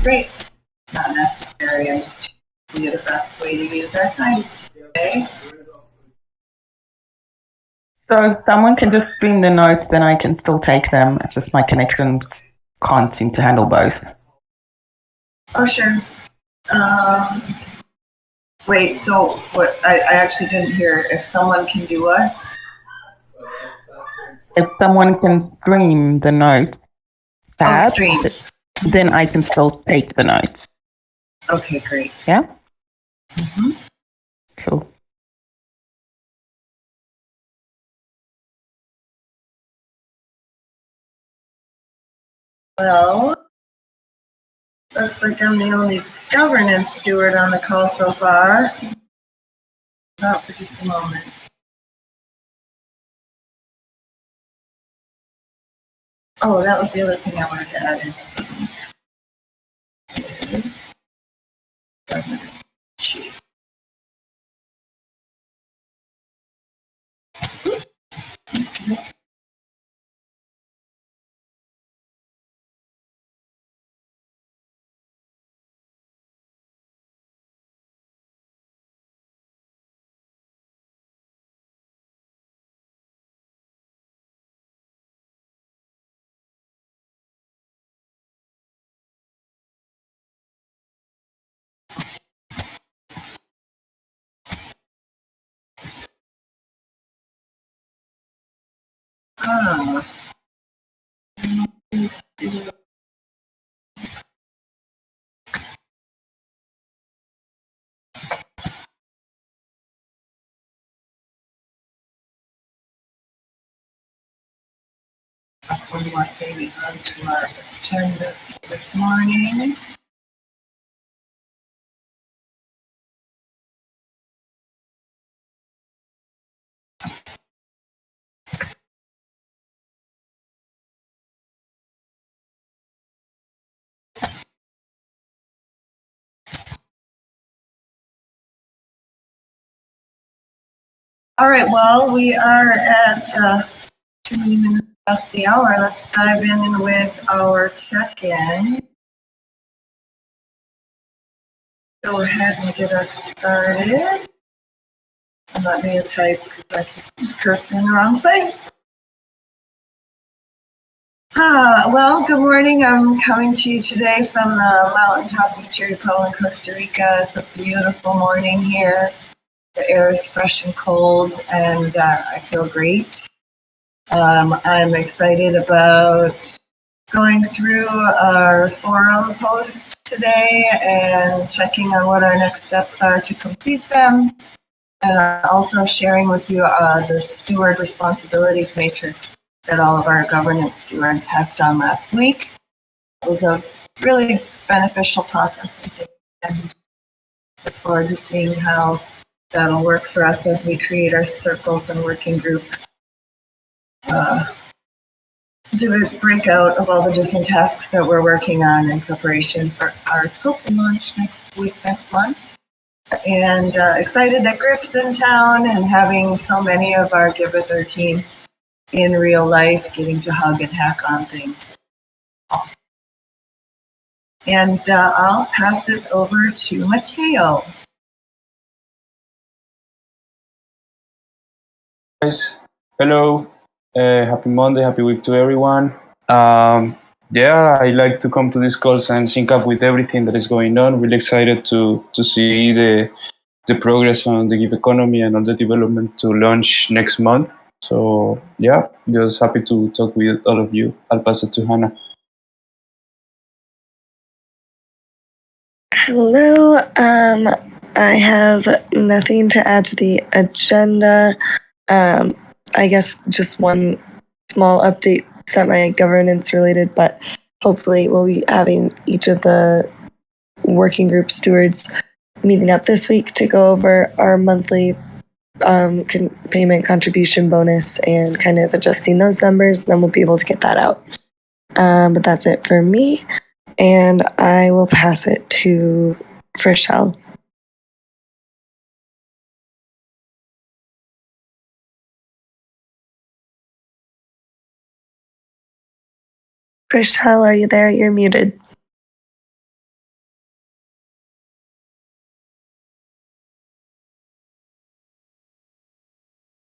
Great. Not necessary. I'm just trying to do the best way to use our time today. So if someone can just stream the notes, then I can still take them. It's just my connection can't seem to handle both. Oh, sure. Wait, so what? I actually didn't hear. If someone can do what? If someone can stream the notes, perhaps, stream. then I can still take the notes. Okay, great. Yeah? Mm-hmm. Cool. Well, looks like I'm the only governance steward on the call so far. Not for just a moment. Oh, that was the other thing I wanted to add into the governance sheet. Ah. One more thing onto our agenda this morning. All right, well, we are at 2 minutes past the hour. Let's dive in with our check-in. Go ahead and get us started. And let me type because I keep cursing in the wrong place. Well, good morning. I'm coming to you today from the mountaintop of Chiricahua in Costa Rica. It's a beautiful morning here. The air is fresh and cold, and I feel great. I'm excited about going through our forum posts today and checking on what our next steps are to complete them, and also sharing with you the steward responsibilities matrix that all of our governance stewards have done last week. It was a really beneficial process, I think, and look forward to seeing how that'll work for us as we create our circles and working group. Do a breakout of all the different tasks that we're working on in preparation for our token launch next month. And excited that Griff's in town and having so many of our Giveth team in real life, getting to hug and hack on things. Awesome. And I'll pass it over to Mateo. Guys, hello. Happy Monday, happy week to everyone. I like to come to these calls and sync up with everything that is going on. Really excited to see the progress on the Give economy and all the development to launch next month. So yeah, just happy to talk with all of you. I'll pass it to Hannah. Hello. I have nothing to add to the agenda. I guess just one small update, semi-governance related, but hopefully we'll be having each of the working group stewards meeting up this week to go over our monthly payment contribution bonus and kind of adjusting those numbers. Then we'll be able to get that out. But that's it for me. And I will pass it to Frischel. Frischel, are you there? You're muted.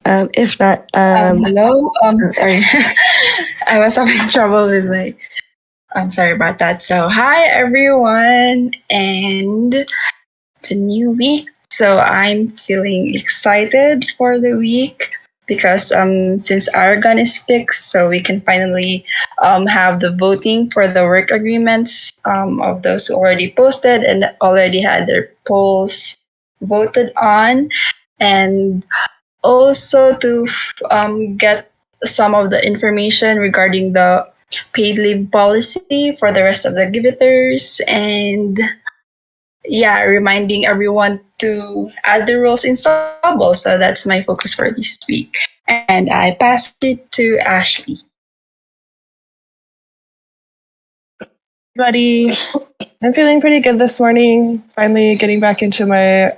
If not, hello. Sorry, I was having trouble with my. I'm sorry about that. So, hi everyone, and it's a new week. So I'm feeling excited for the week because since Aragon is fixed, so we can finally have the voting for the work agreements of those who already posted and already had their polls voted on, and also to get some of the information regarding the paid leave policy for the rest of the Givethers, and yeah, reminding everyone to add the roles in Stumble. So that's my focus for this week. And I pass it to Ashley. Buddy, I'm feeling pretty good this morning. Finally getting back into my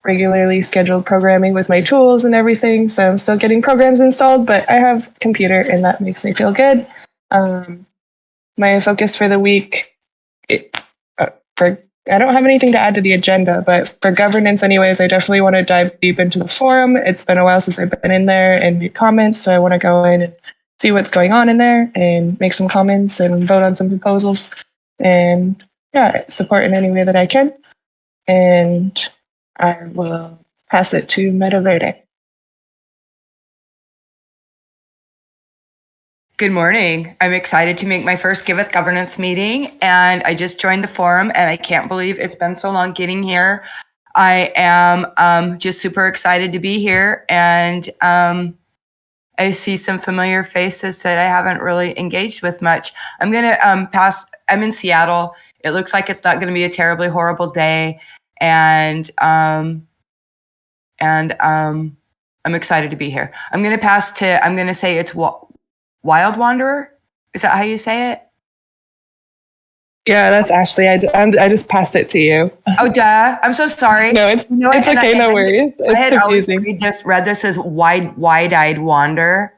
regularly scheduled programming with my tools and everything. So I'm still getting programs installed, but I have computer and that makes me feel good. My focus for the week, I don't have anything to add to the agenda, but for governance anyways, I definitely want to dive deep into the forum. It's been a while since I've been in there and made comments, so I want to go in and see what's going on in there and make some comments and vote on some proposals and support in any way that I can. And I will pass it to Meta Verde. Good morning. I'm excited to make my first Giveth governance meeting, and I just joined the forum, and I can't believe it's been so long getting here. I am just super excited to be here, and I see some familiar faces that I haven't really engaged with much. I'm gonna pass. I'm in Seattle. It looks like it's not going to be a terribly horrible day, and I'm excited to be here. I'm going to pass to. I'm going to say it's Wild Wanderer? Is that how you say it? Yeah, that's Ashley. I just passed it to you. Oh, duh. I'm so sorry. No, it's okay. No worries. It's confusing. I just read this as wide-eyed wander.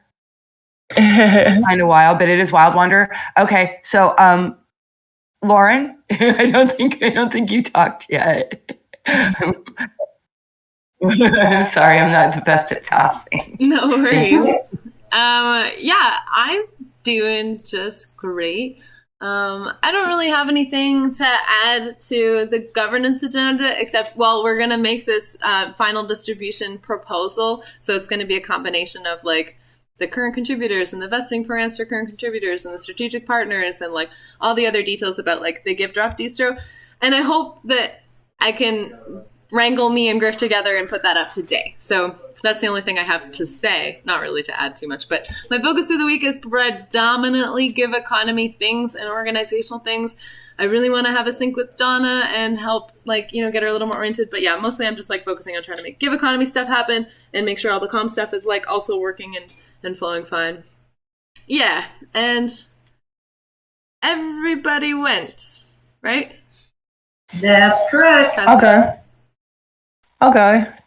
Kind of wild, but it is Wild Wanderer. Okay, so Lauren, I don't think you talked yet. I'm sorry, I'm not the best at passing. No worries. Yeah, I'm doing just great. I don't really have anything to add to the governance agenda except, well, we're going to make this final distribution proposal. So it's going to be a combination of like the current contributors and the vesting programs for current contributors and the strategic partners and like all the other details about like the give drop distro. And I hope that I can wrangle me and Griff together and put that up today. So that's the only thing I have to say, not really to add too much. But my focus through the week is predominantly give economy things and organizational things. I really want to have a sync with Donna and help, like, you know, get her a little more oriented. But yeah, mostly I'm just like focusing on trying to make give economy stuff happen and make sure all the comm stuff is like also working and flowing fine. Yeah, and everybody went, right? That's correct. I'll go.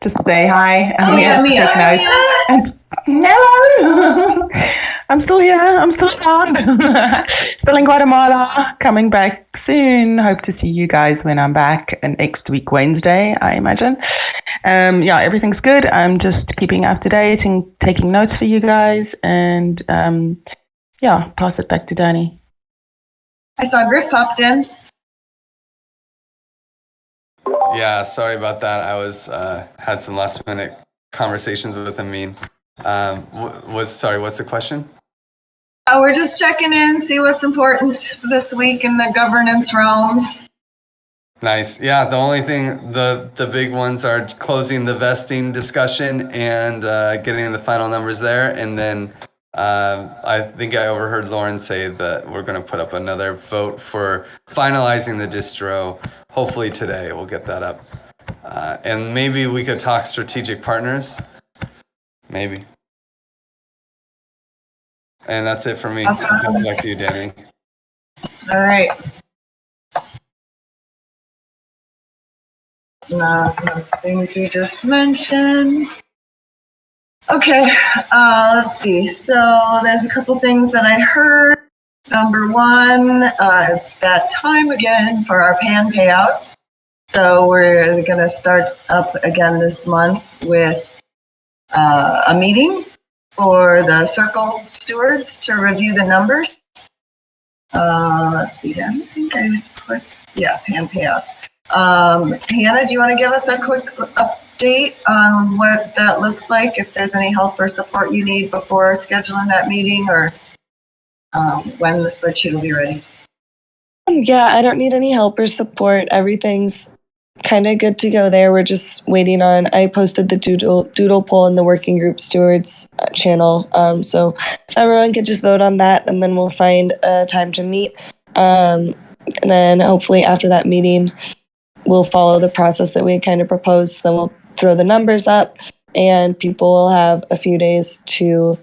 Just say hi. Mia. Hello. I'm still here. I'm still around. Still in Guatemala. Coming back soon. Hope to see you guys when I'm back next week, Wednesday, I imagine. Everything's good. I'm just keeping up to date and taking notes for you guys. And pass it back to Danny. I saw Griff popped in. Yeah, sorry about that. I was had some last minute conversations with Amin. What's the question? We're just checking in, see what's important this week in the governance realms. Nice. Yeah, the only thing, the big ones are closing the vesting discussion and getting the final numbers there. And then I think I overheard Lauren say that we're going to put up another vote for finalizing the distro. Hopefully today we'll get that up. And maybe we could talk strategic partners. Maybe. And that's it for me. Awesome. Back to you, Danny. All right. Those things we just mentioned. Okay, let's see. So there's a couple things that I heard. Number one, it's that time again for our PAN payouts. So we're going to start up again this month with a meeting for the circle stewards to review the numbers. Let's see, I think I clicked, yeah, pan payouts. Hannah, do you want to give us a quick update on what that looks like, if there's any help or support you need before scheduling that meeting, or when the spreadsheet will be ready? Yeah, I don't need any help or support. Everything's kind of good to go there. We're just waiting on, I posted the doodle poll in the working group stewards channel. So if everyone could just vote on that, and then we'll find a time to meet. And then hopefully after that meeting, we'll follow the process that we had kind of proposed. Then we'll throw the numbers up, and people will have a few days to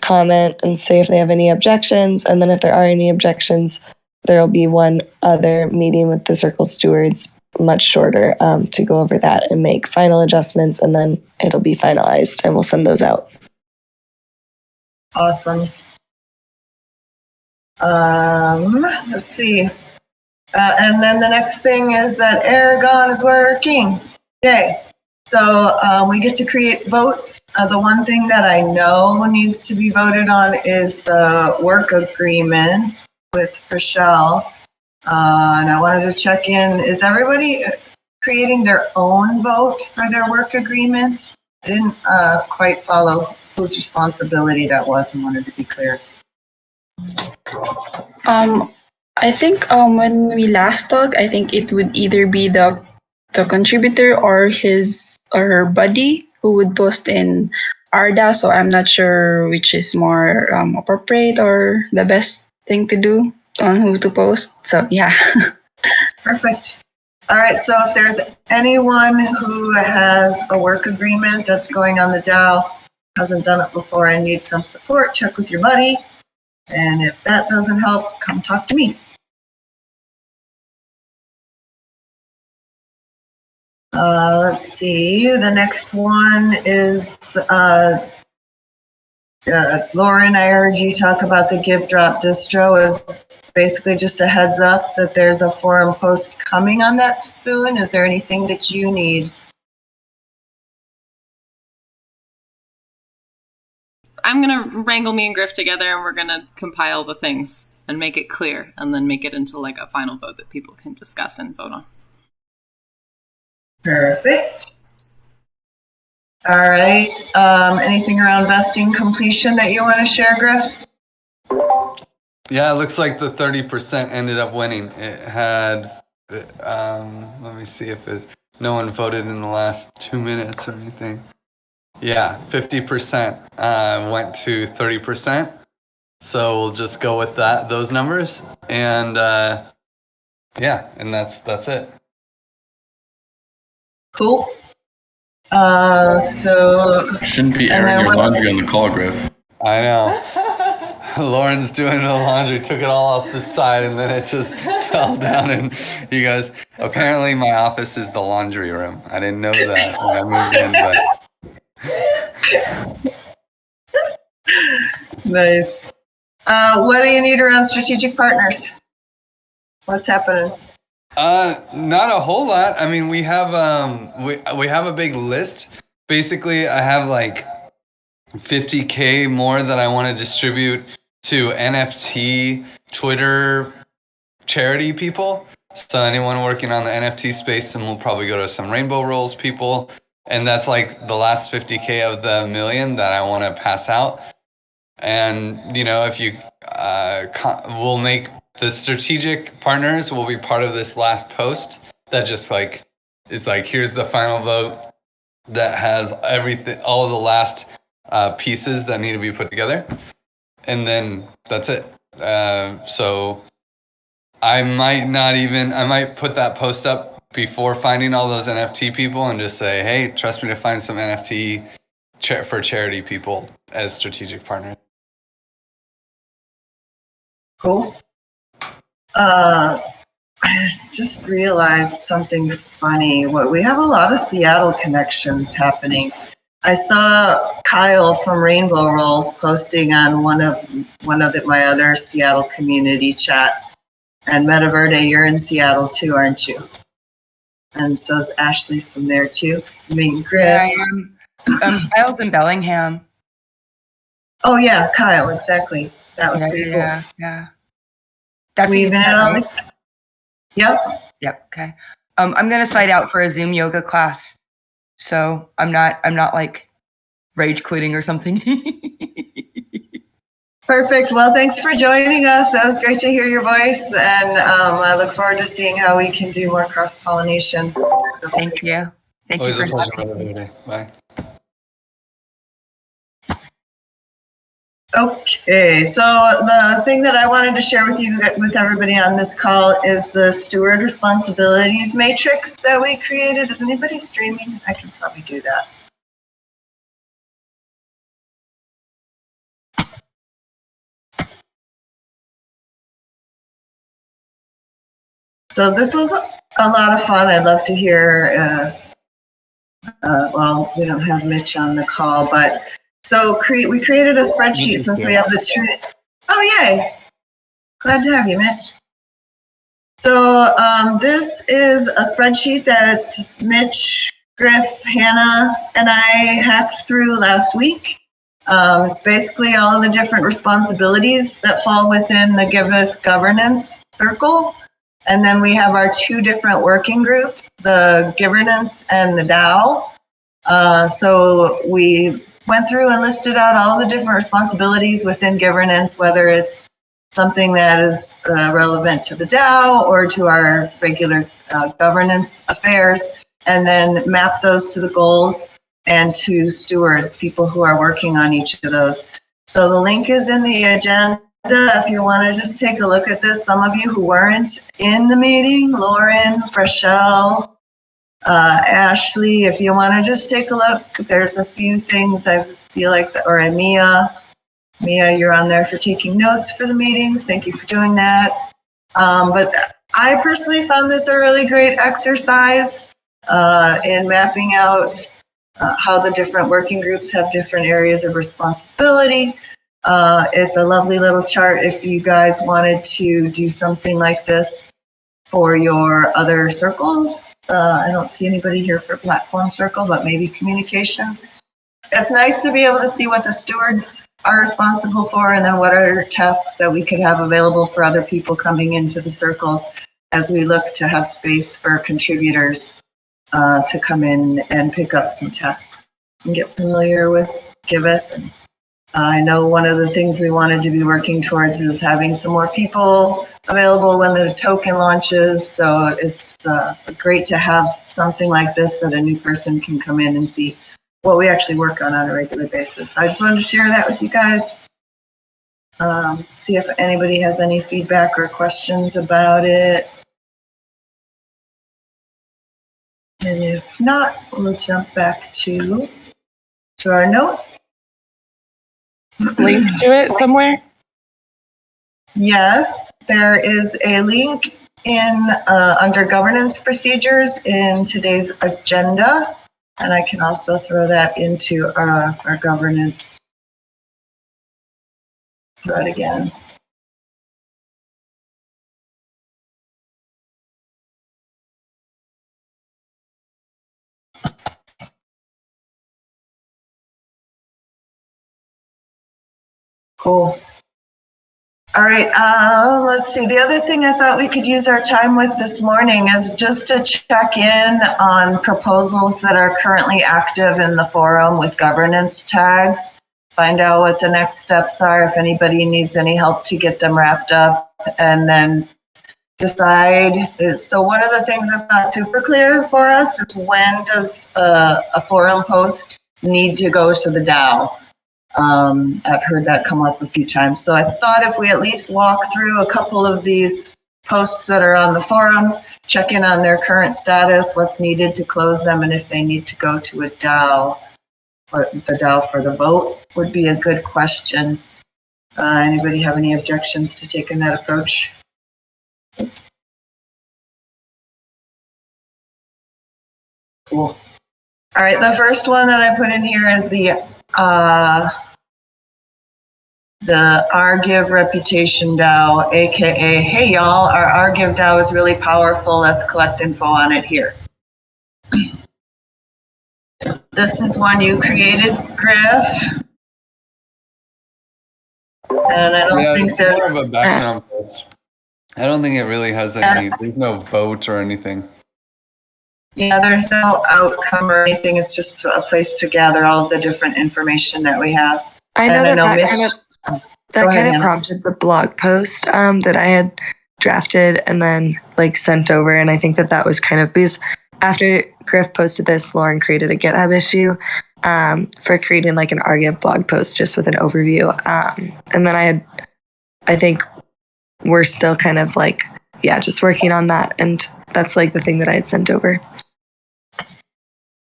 comment and say if they have any objections. And then if there are any objections, there'll be one other meeting with the circle stewards, much shorter, to go over that and make final adjustments, and then it'll be finalized and we'll send those out. Awesome. Let's see. And then the next thing is that Aragon is working. Yay. So we get to create votes. The one thing that I know needs to be voted on is the work agreements with Rochelle. And I wanted to check in, is everybody creating their own vote for their work agreement? I didn't quite follow whose responsibility that was and wanted to be clear. I think when we last talked, I think it would either be the contributor or his or her buddy who would post in ARDA. So I'm not sure which is more appropriate or the best thing to do on who to post. So yeah. Perfect. All right. So if there's anyone who has a work agreement that's going on the DAO, hasn't done it before, and needs some support, check with your buddy. And if that doesn't help, come talk to me. Let's see, the next one is Lauren, I heard you talk about the Give Drop distro. Is basically just a heads up that there's a forum post coming on that soon. Is there anything that you need? I'm going to wrangle me and Griff together, and we're going to compile the things and make it clear, and then make it into like a final vote that people can discuss and vote on. Perfect. All right. Anything around vesting completion that you want to share, Griff? Yeah, it looks like the 30% ended up winning. It had, let me see if no one voted in the last 2 minutes or anything. Yeah, 50% went to 30%. So we'll just go with those numbers, and yeah, and that's it. Cool. So shouldn't be airing your laundry on the call, Griff. I know. Lauren's doing the laundry, took it all off the side, and then it just fell down. And you guys, apparently my office is the laundry room. I didn't know that when I moved in, but. Nice. What do you need around strategic partners? What's happening? Not a whole lot. I mean, we have we have a big list. Basically, I have like 50K more that I want to distribute to NFT Twitter charity people. So anyone working on the NFT space, and we'll probably go to some Rainbow Rolls people. And that's like the last 50K of the million that I want to pass out. And, you know, if you, we'll make the strategic partners will be part of this last post that just like, is like, here's the final vote that has everything, all of the last pieces that need to be put together. And then that's it. So I might put that post up before finding all those NFT people and just say, hey, trust me to find some NFT for charity people as strategic partners. Cool. I just realized something funny. We have a lot of Seattle connections happening. I saw Kyle from Rainbow Rolls posting on one of my other Seattle community chats. And Metaverde, you're in Seattle too, aren't you? And so is Ashley from there too. I mean, Griff. Yeah, I am. Kyle's in Bellingham. Oh yeah, Kyle, exactly. That was pretty cool. Yeah. That's We even had all the. Yep. Yep. Okay. I'm gonna sign out for a Zoom yoga class, so I'm not like rage quitting or something. Perfect. Well, thanks for joining us. That was great to hear your voice, and I look forward to seeing how we can do more cross-pollination. Thank you. Thank Always you a for pleasure, having me. Mother. Bye. Okay, so the thing that I wanted to share with you, with everybody on this call, is the steward responsibilities matrix that we created. Is anybody streaming? I can probably do that. So this was a lot of fun. I'd love to hear, well, we don't have Mitch on the call, but so we created a spreadsheet since we have the two. Oh, yay. Glad to have you, Mitch. So this is a spreadsheet that Mitch, Griff, Hannah, and I hacked through last week. It's basically all of the different responsibilities that fall within the Giveth governance circle. And then we have our two different working groups, the governance and the DAO. So we went through and listed out all the different responsibilities within governance, whether it's something that is relevant to the DAO or to our regular governance affairs, and then map those to the goals and to stewards, people who are working on each of those. So the link is in the agenda. If you want to just take a look at this, some of you who weren't in the meeting, Lauren, Freshelle, Ashley, if you want to just take a look, there's a few things I feel like, or Mia, you're on there for taking notes for the meetings. Thank you for doing that. But I personally found this a really great exercise in mapping out how the different working groups have different areas of responsibility. It's a lovely little chart if you guys wanted to do something like this for your other circles. I don't see anybody here for platform circle, but maybe communications. It's nice to be able to see what the stewards are responsible for, and then what are tasks that we could have available for other people coming into the circles as we look to have space for contributors to come in and pick up some tasks and get familiar with Giveth. And I know one of the things we wanted to be working towards is having some more people available when the token launches. So it's great to have something like this that a new person can come in and see what we actually work on a regular basis. I just wanted to share that with you guys. See if anybody has any feedback or questions about it. And if not, we'll jump back to our notes. Link to it somewhere? Yes, there is a link in under governance procedures in today's agenda, and I can also throw that into our governance thread again. Cool. All right, let's see. The other thing I thought we could use our time with this morning is just to check in on proposals that are currently active in the forum with governance tags, find out what the next steps are, if anybody needs any help to get them wrapped up, and then decide. So one of the things that's not super clear for us is when does a forum post need to go to the DAO? I've heard that come up a few times. So I thought if we at least walk through a couple of these posts that are on the forum, check in on their current status, what's needed to close them, and if they need to go to a DAO, or the DAO for the vote would be a good question. Anybody have any objections to taking that approach? Oops. Cool. All right, the first one that I put in here is the RGive Reputation DAO, aka, hey y'all, our RGive DAO is really powerful. Let's collect info on it here. This is one you created, Griff. And I don't think it's there's more of a background post. I don't think it really has any. There's no vote or anything. Yeah, there's no outcome or anything. It's just a place to gather all of the different information that we have. I know And that kind of prompted the blog post that I had drafted and then like sent over. And I think that was kind of because after Griff posted this, Lauren created a GitHub issue for creating like an Argive blog post just with an overview. And then I think we're still kind of like, just working on that. And that's like the thing that I had sent over.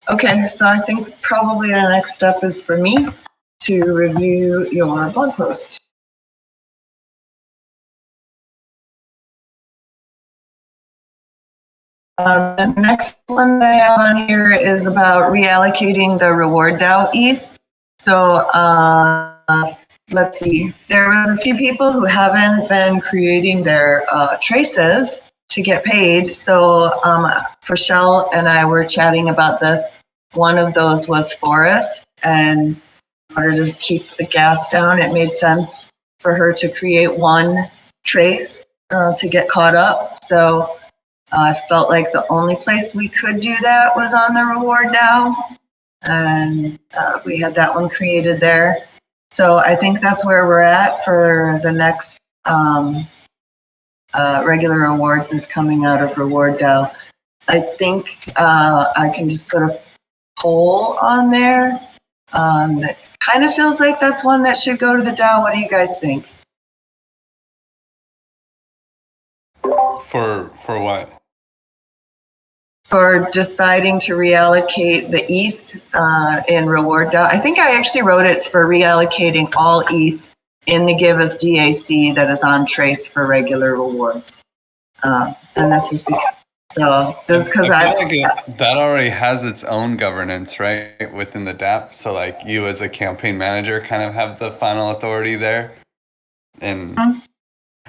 Okay, so I think probably the next step is for me to review your blog post. The next one that I have on here is about reallocating the reward DAO ETH. So let's see, there were a few people who haven't been creating their traces to get paid. So Rochelle and I were chatting about this. One of those was Forrest, and in order to keep the gas down, it made sense for her to create one trace to get caught up. So I felt like the only place we could do that was on the reward DAO, and we had that one created there. So I think that's where we're at for the next regular rewards is coming out of reward DAO. I think I can just put a poll on there. It kind of feels like that's one that should go to the DAO. What do you guys think? For what? For deciding to reallocate the ETH in reward DAO. I think I actually wrote it for reallocating all ETH in the Giveth DAC that is on trace for regular rewards. And this is because I feel like that already has its own governance, right, within the DApp. So like you as a campaign manager kind of have the final authority there. And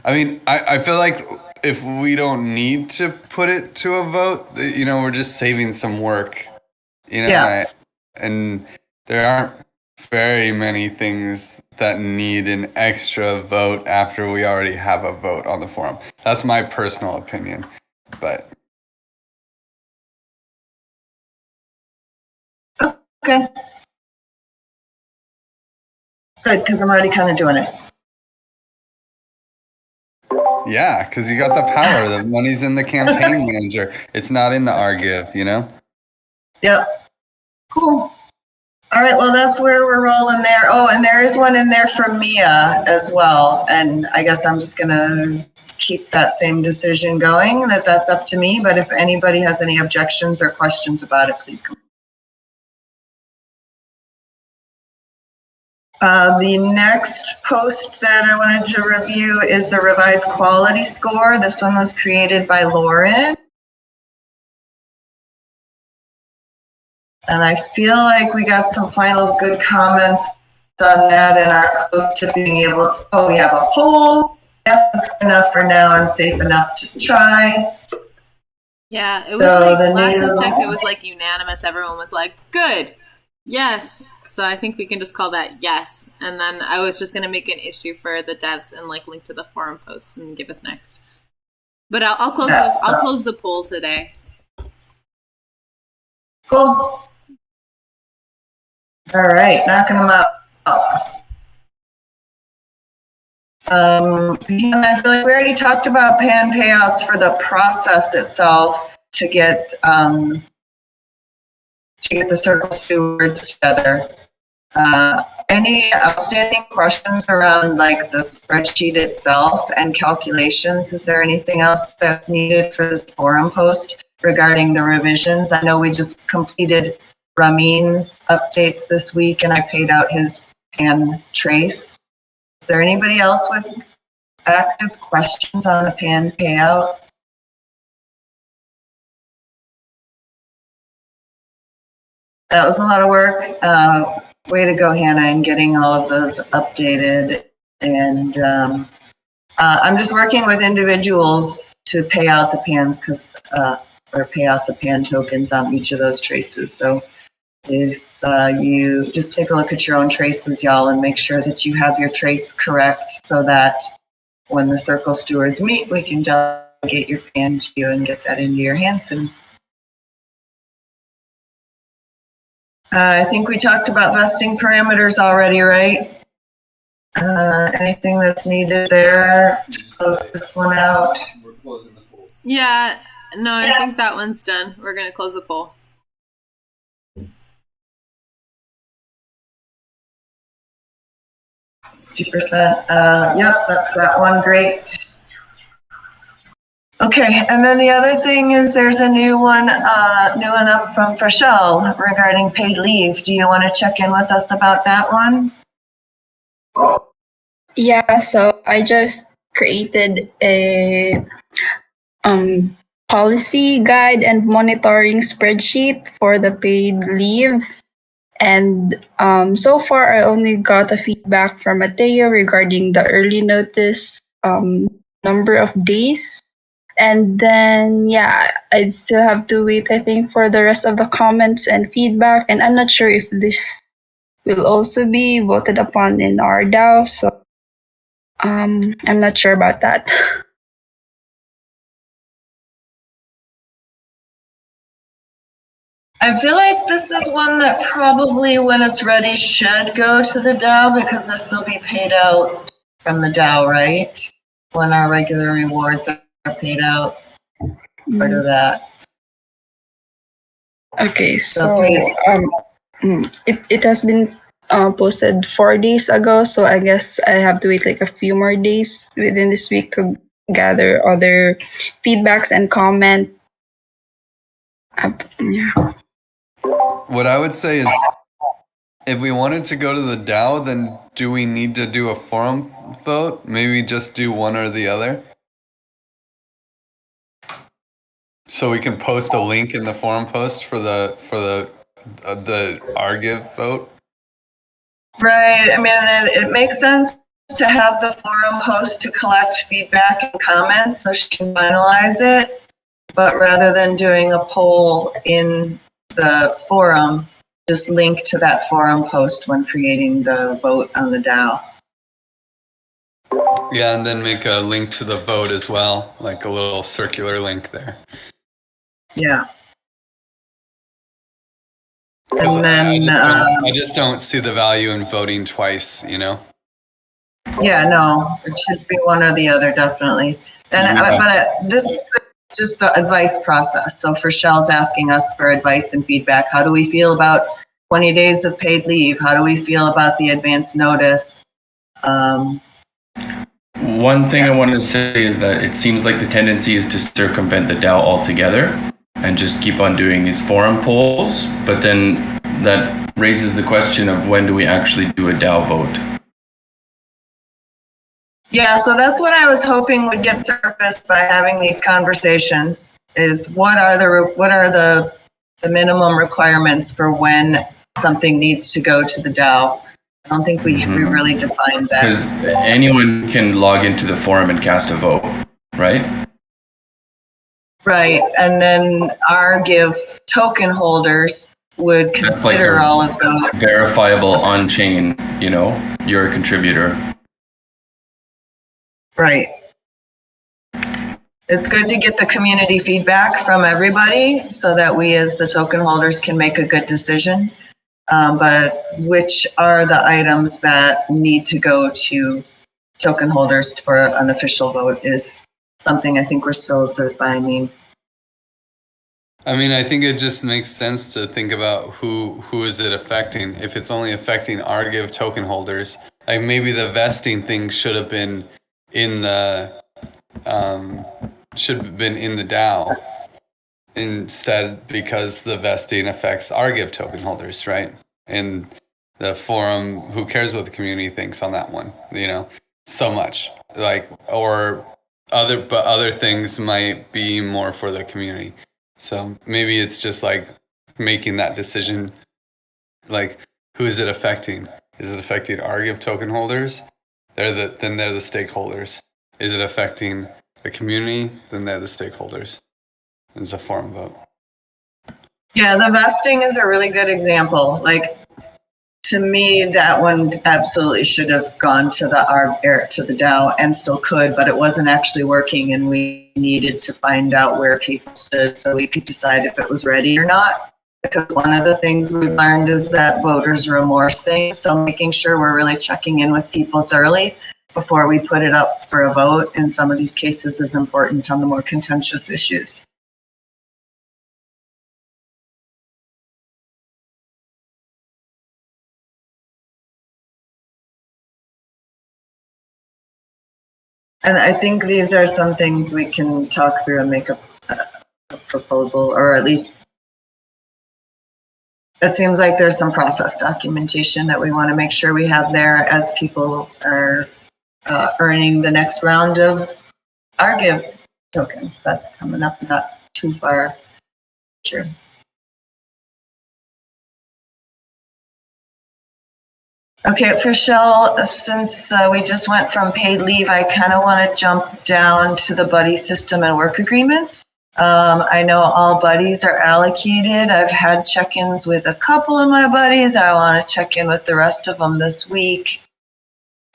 I mean, I feel like if we don't need to put it to a vote, we're just saving some work, and there aren't very many things that need an extra vote after we already have a vote on the forum. That's my personal opinion, but. Okay. Good, because I'm already kind of doing it. Yeah, because you got the power. The money's in the campaign manager. It's not in the Argive, Yep. Cool. All right, well, that's where we're rolling there. Oh, and there is one in there from Mia as well. And I guess I'm just going to keep that same decision going, that's up to me. But if anybody has any objections or questions about it, please come. The next post that I wanted to review is the revised quality score. This one was created by Lauren. And I feel like we got some final good comments on that in our code to being able, we have a poll. Yes, that's good enough for now and safe enough to try. Yeah, it was last I checked, it was like unanimous. Everyone was like, good, yes. So I think we can just call that yes. And then I was just going to make an issue for the devs and link to the forum post and give it next. But I'll close the poll today. Cool. All right, knocking them out. I feel like we already talked about pan payouts for the process itself to get the circle stewards together. Any outstanding questions around like the spreadsheet itself and calculations? Is there anything else that's needed for this forum post regarding the revisions? I know we just completed Ramin's updates this week and I paid out his pan trace. Is there anybody else with active questions on the pan payout? That was a lot of work. Way to go, Hannah, in getting all of those updated. And I'm just working with individuals to pay out the pans or pay out the pan tokens on each of those traces. So if you just take a look at your own traces, y'all, and make sure that you have your trace correct so that when the circle stewards meet, we can delegate your PAN to you and get that into your hand soon. I think we talked about vesting parameters already, right? Anything that's needed there to close this one out? We're closing the pool. Yeah, no, I think that one's done. We're going to close the poll. %. Yep, that's that one. Great. Okay, and then the other thing is there's a new one up from Freshell regarding paid leave. Do you want to check in with us about that one? Yeah, so I just created a policy guide and monitoring spreadsheet for the paid leaves. And so far, I only got a feedback from Mateo regarding the early notice number of days. And then, yeah, I'd still have to wait, I think, for the rest of the comments and feedback. And I'm not sure if this will also be voted upon in our DAO. So I'm not sure about that. I feel like this is one that probably, when it's ready, should go to the DAO because this will be paid out from the DAO, right? When our regular rewards are paid out. Part of that. Okay, so it has been posted 4 days ago, so I guess I have to wait like a few more days within this week to gather other feedbacks and comment. Yeah. What I would say is, if we wanted to go to the DAO, then do we need to do a forum vote? Maybe just do one or the other? So we can post a link in the forum post for the Argive vote? Right. I mean, it makes sense to have the forum host to collect feedback and comments so she can finalize it. But rather than doing a poll in the forum, just link to that forum post when creating the vote on the DAO. Yeah, and then make a link to the vote as well, like a little circular link there. Yeah. And then I just don't see the value in voting twice, you know? Yeah, no, it should be one or the other, definitely. And this is just the advice process. So for Shell's asking us for advice and feedback. How do we feel about 20 days of paid leave? How do we feel about the advance notice? One thing I wanted to say is that it seems like the tendency is to circumvent the DAO altogether and just keep on doing these forum polls. But then that raises the question of when do we actually do a DAO vote? Yeah, so that's what I was hoping would get surfaced by having these conversations. Is what are the minimum requirements for when something needs to go to the DAO? I don't think we really defined that. Because anyone can log into the forum and cast a vote, right? Right, and then our Give token holders would consider all of those. Verifiable on-chain, you know, you're a contributor. Right. It's good to get the community feedback from everybody so that we as the token holders can make a good decision. But which are the items that need to go to token holders for an official vote is something I think we're still defining. I mean, I think it just makes sense to think about who is it affecting. If it's only affecting Argive token holders, like maybe the vesting thing should have been in the DAO instead, because the vesting affects Argive token holders, right? And the forum, who cares what the community thinks on that one, you know, so much. Like, or other things might be more for the community. So maybe it's just like making that decision, like, who is it affecting? Is it affecting Argive token holders? They're the stakeholders. Is it affecting the community? Then they're the stakeholders. It's a forum vote. Yeah, the vesting is a really good example. Like, to me, that one absolutely should have gone to the DAO and still could, but it wasn't actually working, and we needed to find out where people stood so we could decide if it was ready or not. Because one of the things we've learned is that voters' remorse thing. So making sure we're really checking in with people thoroughly before we put it up for a vote in some of these cases is important on the more contentious issues. And I think these are some things we can talk through and make a proposal, or at least it seems like there's some process documentation that we want to make sure we have there as people are earning the next round of our Give tokens. That's coming up not too far future. Okay, Fischel, since we just went from paid leave, I kind of want to jump down to the buddy system and work agreements. I know all buddies are allocated. I've had check-ins with a couple of my buddies. I want to check in with the rest of them this week.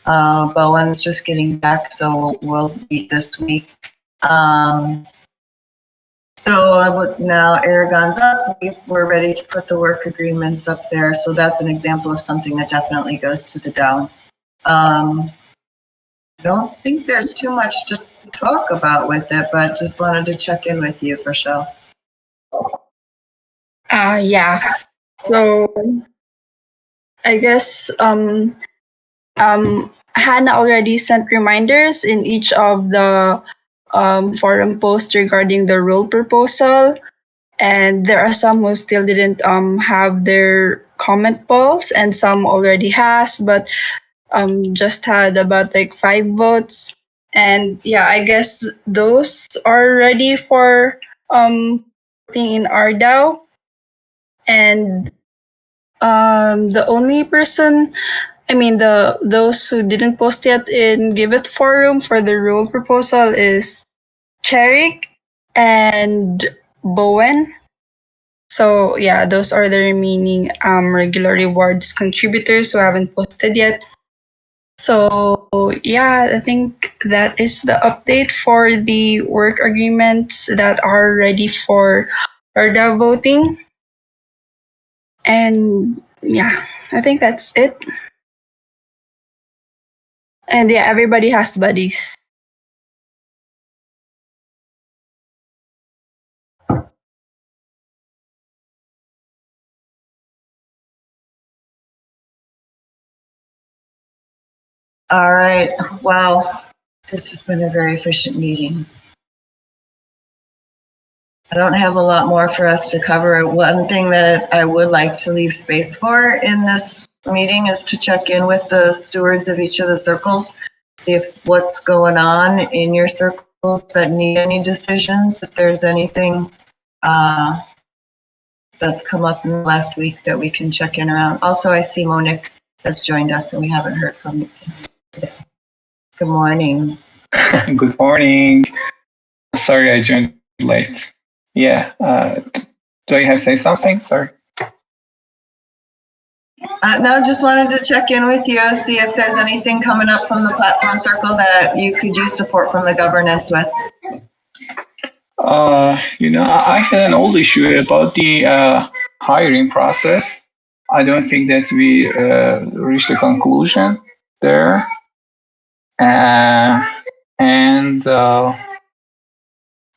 Bowen's just getting back, so we'll meet this week. So now Aragon's up, we're ready to put the work agreements up there. So that's an example of something that definitely goes to the DAO. I don't think there's too much to talk about with it, but just wanted to check in with you, Rochelle. Yeah. So I guess Hannah already sent reminders in each of the forum posts regarding the rule proposal, and there are some who still didn't have their comment polls, and some already has, but just had about like 5 votes. And yeah, I guess those are ready for voting in our DAO. And the only person, those who didn't post yet in Giveth forum for the rule proposal is Cherik and Bowen. So yeah, those are the remaining regular rewards contributors who haven't posted yet. So yeah, I think that is the update for the work agreements that are ready for DAO voting. And yeah, I think that's it. And yeah, everybody has buddies. All right, wow, this has been a very efficient meeting. I don't have a lot more for us to cover. One thing that I would like to leave space for in this meeting is to check in with the stewards of each of the circles, see if what's going on in your circles that need any decisions, if there's anything that's come up in the last week that we can check in around. Also, I see Monique has joined us and we haven't heard from you today. Good morning. Good morning. Sorry I joined late. Yeah, do I have to say something? Sorry. No, just wanted to check in with you, see if there's anything coming up from the platform circle that you could use support from the governance with. I had an old issue about the hiring process. I don't think that we reached a conclusion there. And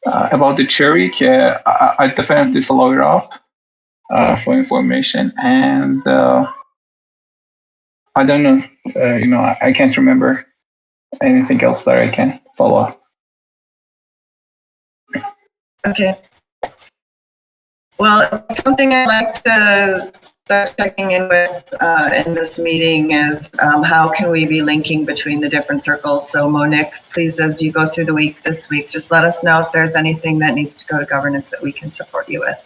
about the Cherik, I definitely follow it up for information. And I don't know, I can't remember anything else that I can follow up. Okay. Well, something I'd like to start checking in with in this meeting is how can we be linking between the different circles. So Monique, please, as you go through the week this week, just let us know if there's anything that needs to go to governance that we can support you with.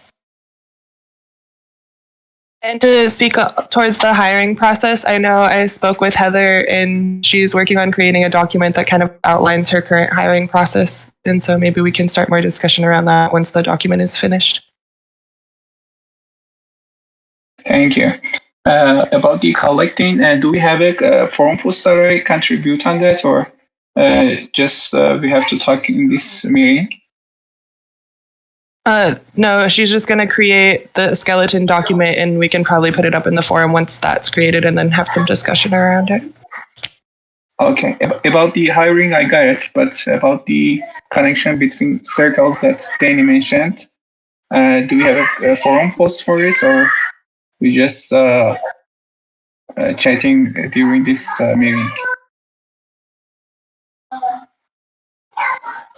And to speak towards the hiring process, I know I spoke with Heather and she's working on creating a document that kind of outlines her current hiring process. And so maybe we can start more discussion around that once the document is finished. Thank you. About the collecting, do we have a forum post that I contribute on that, or just we have to talk in this meeting? No, she's just going to create the skeleton document, and we can probably put it up in the forum once that's created, and then have some discussion around it. Okay. About the hiring, I got it, but about the connection between circles that Danny mentioned, do we have a forum post for it, or we just chatting during this meeting?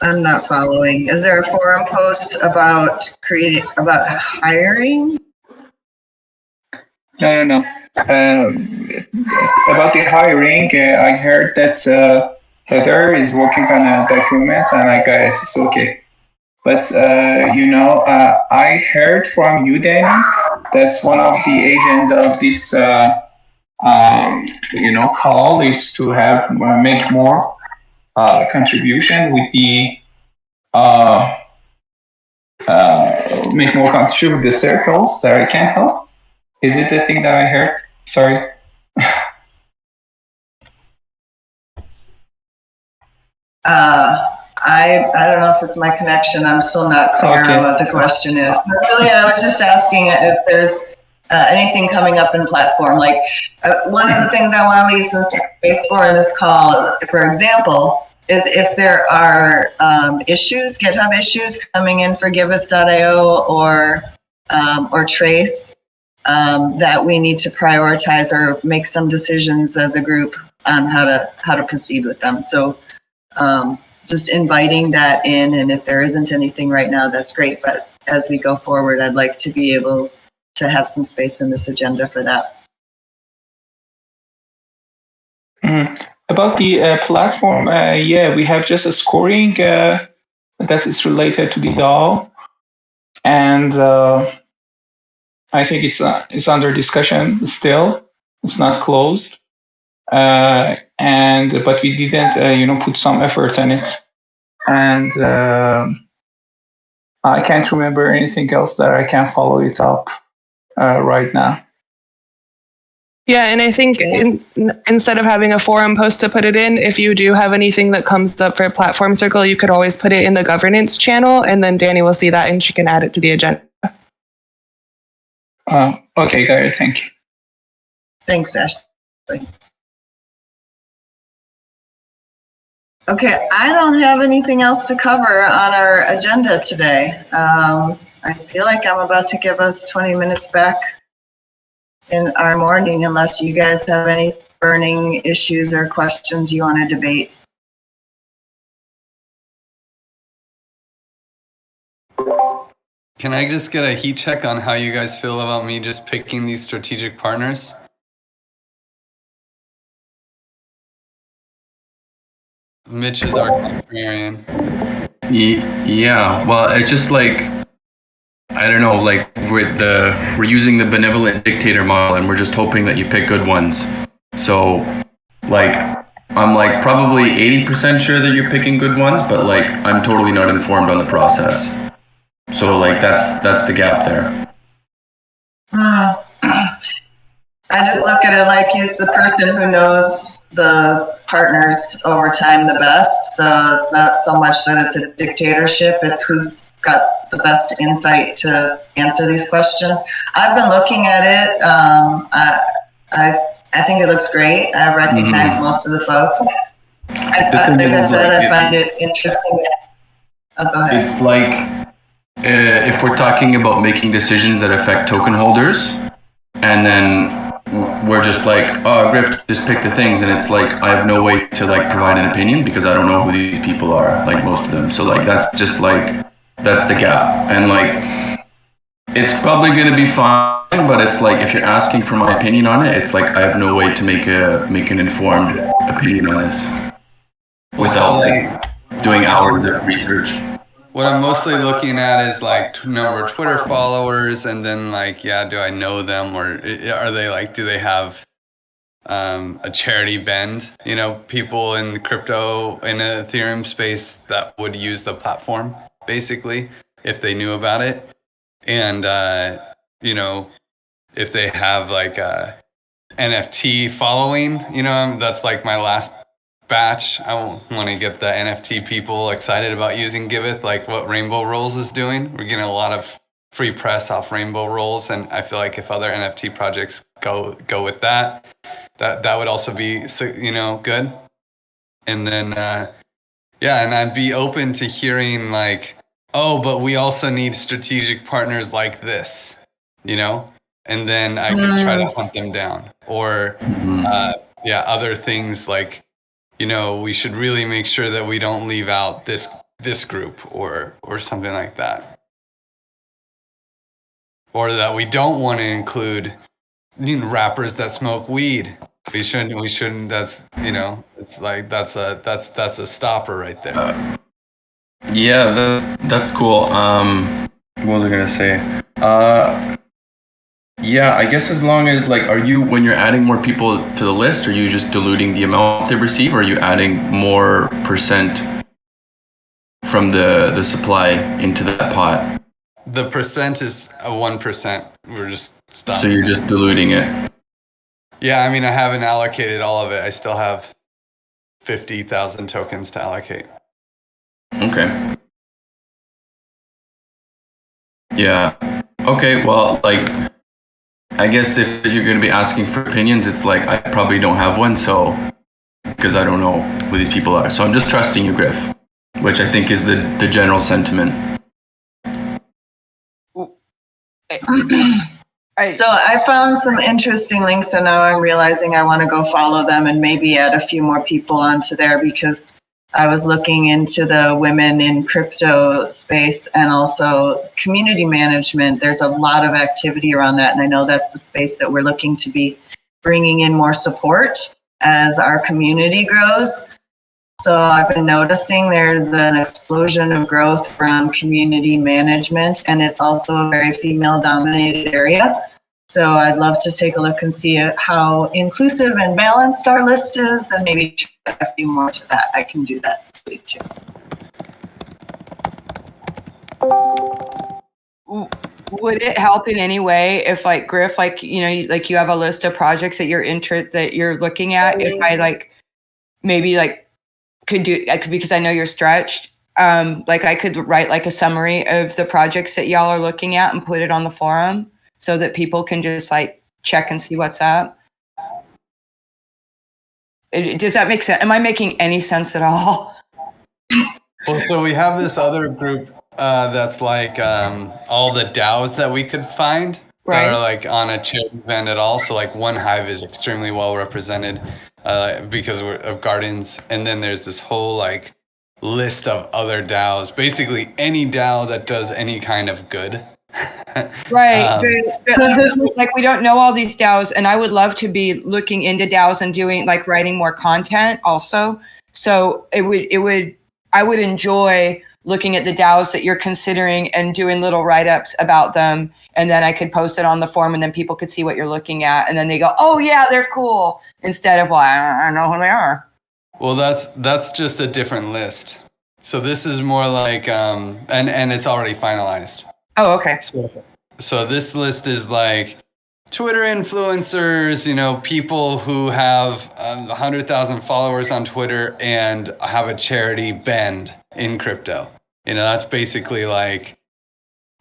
I'm not following. Is there a forum post about hiring? No. About the hiring, I heard that Heather is working on a document, and I got it. It's okay. But I heard from you, Danny, that's one of the agenda of this call is to have make more contribution with the make more contribution with the circles that I can help. Is it the thing that I heard? Sorry. I don't know if it's my connection. I'm still not clear on what the question is. Really, I was just asking if there's anything coming up in platform. Like one of the things I want to leave some space for in this call, for example, is if there are issues, GitHub issues coming in for Giveth.io or Trace that we need to prioritize or make some decisions as a group on how to proceed with them. So just inviting that in, and if there isn't anything right now, that's great. But as we go forward, I'd like to be able to have some space in this agenda for that. About the platform, we have just a scoring that is related to the DAO, and I think it's under discussion still. It's not closed, but we didn't put some effort in it, and I can't remember anything else that I can follow it up right now. Yeah, and I think instead of having a forum post to put it in, if you do have anything that comes up for a platform circle, you could always put it in the governance channel, and then Danny will see that and she can add it to the agenda. Okay, got it. Thank you. Thanks, Ashley. Okay, I don't have anything else to cover on our agenda today. I feel like I'm about to give us 20 minutes back in our morning, unless you guys have any burning issues or questions you want to debate. Can I just get a heat check on how you guys feel about me just picking these strategic partners? Mitch is our contrarian. Yeah, well, it's just like, I don't know, like we're using the benevolent dictator model, and we're just hoping that you pick good ones. So, like, I'm like probably 80% sure that you're picking good ones, but like I'm totally not informed on the process. So like that's the gap there. I just look at it like he's the person who knows the partners over time the best. So it's not so much that it's a dictatorship, it's who's got the best insight to answer these questions. I've been looking at it. I think it looks great. I recognize most of the folks. Like I said, I find it interesting. Oh, go ahead. It's like if we're talking about making decisions that affect token holders, and then we're just like, oh, Griff, just pick the things, and it's like I have no way to like provide an opinion because I don't know who these people are, like most of them. So like that's just like that's the gap, and like it's probably gonna be fine, but it's like if you're asking for my opinion on it, it's like I have no way to make an informed opinion on this without like doing hours of research. What I'm mostly looking at is like number of Twitter followers, and then like, do I know them, or are they like, do they have a charity bend? You know, people in crypto in the Ethereum space that would use the platform basically if they knew about it, and if they have like a NFT following, that's like my last batch. I want to get the NFT people excited about using Giveth, like what Rainbow Rolls is doing. We're getting a lot of free press off Rainbow Rolls, and I feel like if other NFT projects go with that would also be, good. And then and I'd be open to hearing like, oh, but we also need strategic partners like this, and then I could try to hunt them down. Or other things like, we should really make sure that we don't leave out this group or something like that. Or that we don't want to include rappers that smoke weed. We shouldn't. That's it's like that's a stopper right there. That's cool. What was I gonna say? I guess as long as when you're adding more people to the list, are you just diluting the amount they receive, or are you adding more percent from the supply into that pot? The percent is a 1%. We're just stopping. So you're just diluting it. Yeah, I mean, I haven't allocated all of it. I still have 50,000 tokens to allocate. Okay. Yeah. Okay, well, I guess if you're going to be asking for opinions, it's I probably don't have one, because I don't know who these people are. So I'm just trusting you, Griff, which I think is the general sentiment. So I found some interesting links, and now I'm realizing I want to go follow them and maybe add a few more people onto there, because I was looking into the women in crypto space and also community management. There's a lot of activity around that, and I know that's the space that we're looking to be bringing in more support as our community grows. So I've been noticing there's an explosion of growth from community management, and it's also a very female-dominated area. So I'd love to take a look and see how inclusive and balanced our list is, and maybe try a few more to that. I can do that this week too. Would it help in any way if, Griff, you have a list of projects that you're looking at? If I could do, because I know you're stretched. I could write a summary of the projects that y'all are looking at and put it on the forum so that people can just check and see what's up. Does that make sense? Am I making any sense at all? Well, so we have this other group that's all the DAOs that we could find that are on a chill event at all. So One Hive is extremely well represented because of Gardens, and then there's this whole list of other DAOs. Basically, any DAO that does any kind of good. Right. We don't know all these DAOs, and I would love to be looking into DAOs and doing writing more content also. So I would enjoy looking at the DAOs that you're considering and doing little write-ups about them, and then I could post it on the forum, and then people could see what you're looking at, and then they go, "Oh yeah, they're cool," instead of, "Well, I don't know who they are." Well, that's just a different list. So this is more and it's already finalized. Oh, okay. So this list is Twitter influencers, people who have 100,000 followers on Twitter and have a charity Bend in crypto. That's basically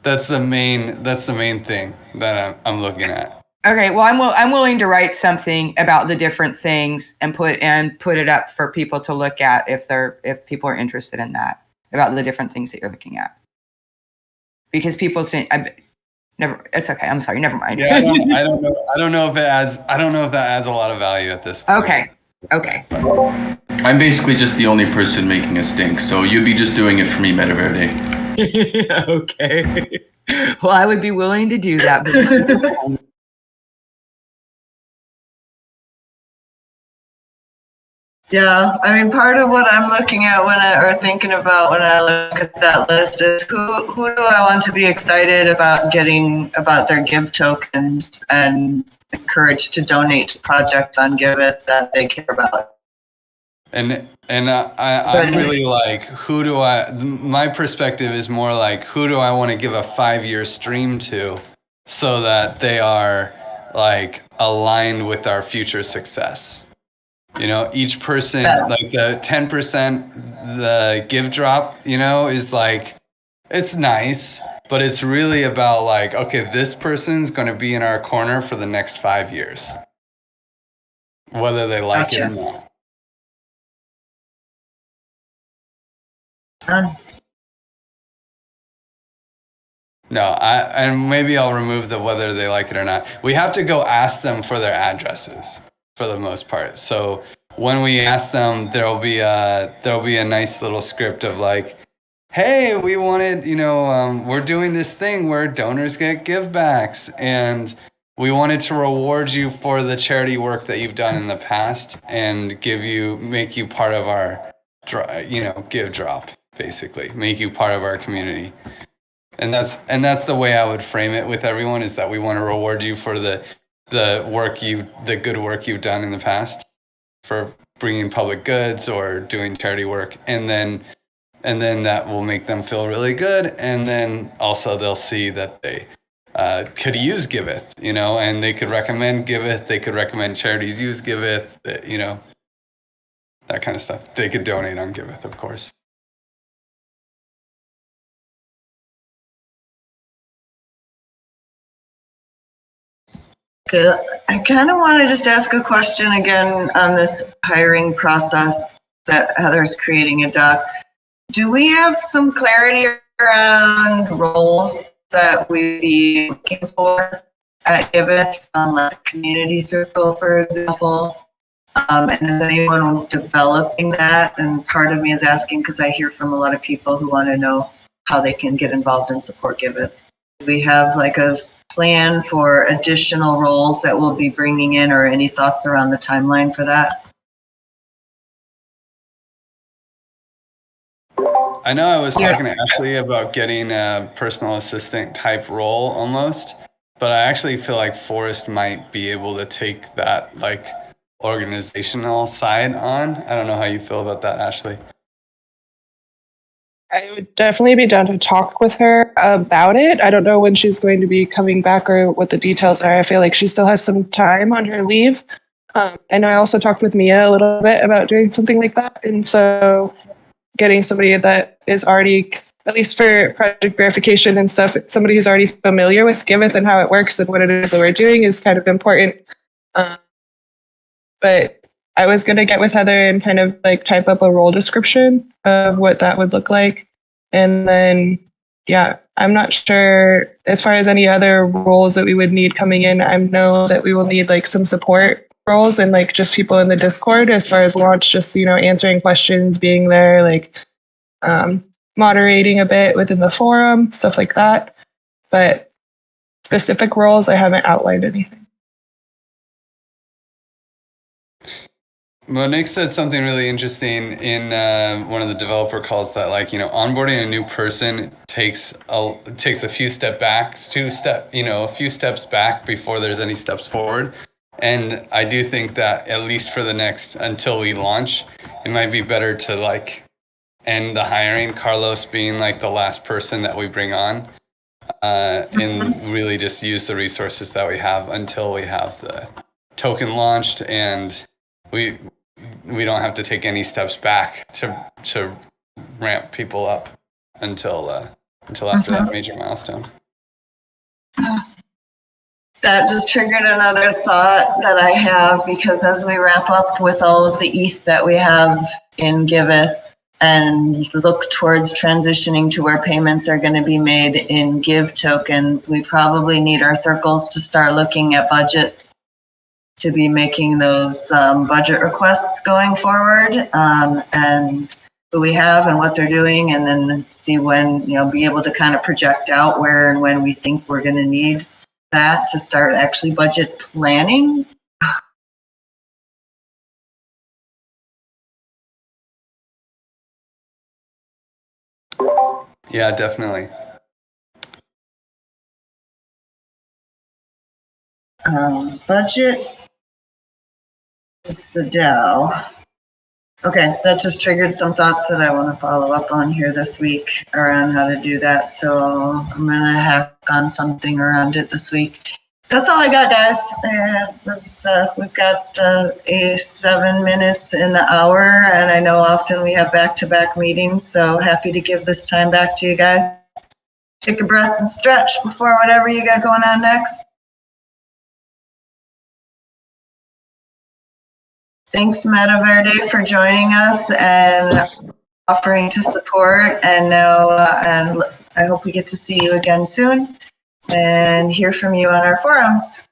that's the main thing that I'm looking at. Okay, well, I'm willing to write something about the different things and put it up for people to look at if people are interested in that, about the different things that you're looking at. Because people say, it's okay. I'm sorry. Never mind. Yeah, I don't know if that adds a lot of value at this point. Okay. I'm basically just the only person making a stink, so you'd be just doing it for me, Metaverde. Okay. Well, I would be willing to do that. But yeah, I mean, part of what I'm looking at thinking about when I look at that list is who do I want to be excited about getting about their Give tokens and encouraged to donate to projects on Giveth that they care about. And I'm really my perspective is more who do I want to give a 5-year stream to so that they are like aligned with our future success. You know, each person, like the 10%, the give drop, you know, is like, it's nice, but it's really about like, okay, this person's going to be in our corner for the next 5 years, whether they like it or not. No, and maybe I'll remove the whether they like it or not. We have to go ask them for their addresses for the most part. So when we ask them, there'll be a nice little script of like, hey, we wanted, you know, we're doing this thing where donors get givebacks, and we wanted to reward you for the charity work that you've done in the past and make you part of our, give drop, basically, make you part of our community. And that's the way I would frame it with everyone, is that we want to reward you for the good work you've done in the past for bringing public goods or doing charity work, and then that will make them feel really good, and then also they'll see that they could use Giveth, you know, and they could recommend Giveth, they could recommend charities use Giveth, you know, that kind of stuff. They could donate on Giveth, of course. Good. I kind of want to just ask a question again on this hiring process that Heather's creating a doc. Do we have some clarity around roles that we'd be looking for at Giveth, like the community circle, for example? And is anyone developing that? And part of me is asking because I hear from a lot of people who want to know how they can get involved and support Giveth. Do we have like a plan for additional roles that we'll be bringing in, or any thoughts around the timeline for that? I know I was talking to Ashley about getting a personal assistant type role almost, but I actually feel like Forrest might be able to take that like organizational side on. I don't know how you feel about that, Ashley. I would definitely be down to talk with her about it. I don't know when she's going to be coming back or what the details are. I feel like she still has some time on her leave. And I also talked with Mia a little bit about doing something like that. And so getting somebody that is already, at least for project verification and stuff, somebody who's already familiar with Giveth and how it works and what it is that we're doing is kind of important. But I was going to get with Heather and kind of like type up a role description of what that would look like. And then, yeah, I'm not sure as far as any other roles that we would need coming in. I know that we will need like some support roles and like just people in the Discord as far as launch, just, you know, answering questions, being there, like moderating a bit within the forum, stuff like that. But specific roles, I haven't outlined anything. Well, Nick said something really interesting in one of the developer calls, that like, you know, onboarding a new person takes a few steps back before there's any steps forward. And I do think that at least for the next, until we launch, it might be better to like end the hiring, Carlos being like the last person that we bring on, and really just use the resources that we have until we have the token launched, and we don't have to take any steps back to ramp people up until after that major milestone. That just triggered another thought that I have, because as we wrap up with all of the ETH that we have in Giveth and look towards transitioning to where payments are going to be made in Give tokens, we probably need our circles to start looking at budgets to be making those budget requests going forward, and who we have and what they're doing, and then see when, you know, be able to kind of project out where and when we think we're going to need that to start actually budget planning. Yeah, definitely. Budget is the DAO. Okay, that just triggered some thoughts that I want to follow up on here this week around how to do that. So I'm going to hack on something around it this week. That's all I got, guys. We've got 7 minutes in the hour, and I know often we have back-to-back meetings, so happy to give this time back to you guys. Take a breath and stretch before whatever you got going on next. Thanks, Meta Verde, for joining us and offering to support. And now, and I hope we get to see you again soon and hear from you on our forums.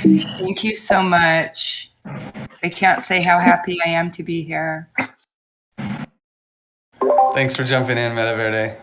Thank you so much. I can't say how happy I am to be here. Thanks for jumping in, Meta Verde.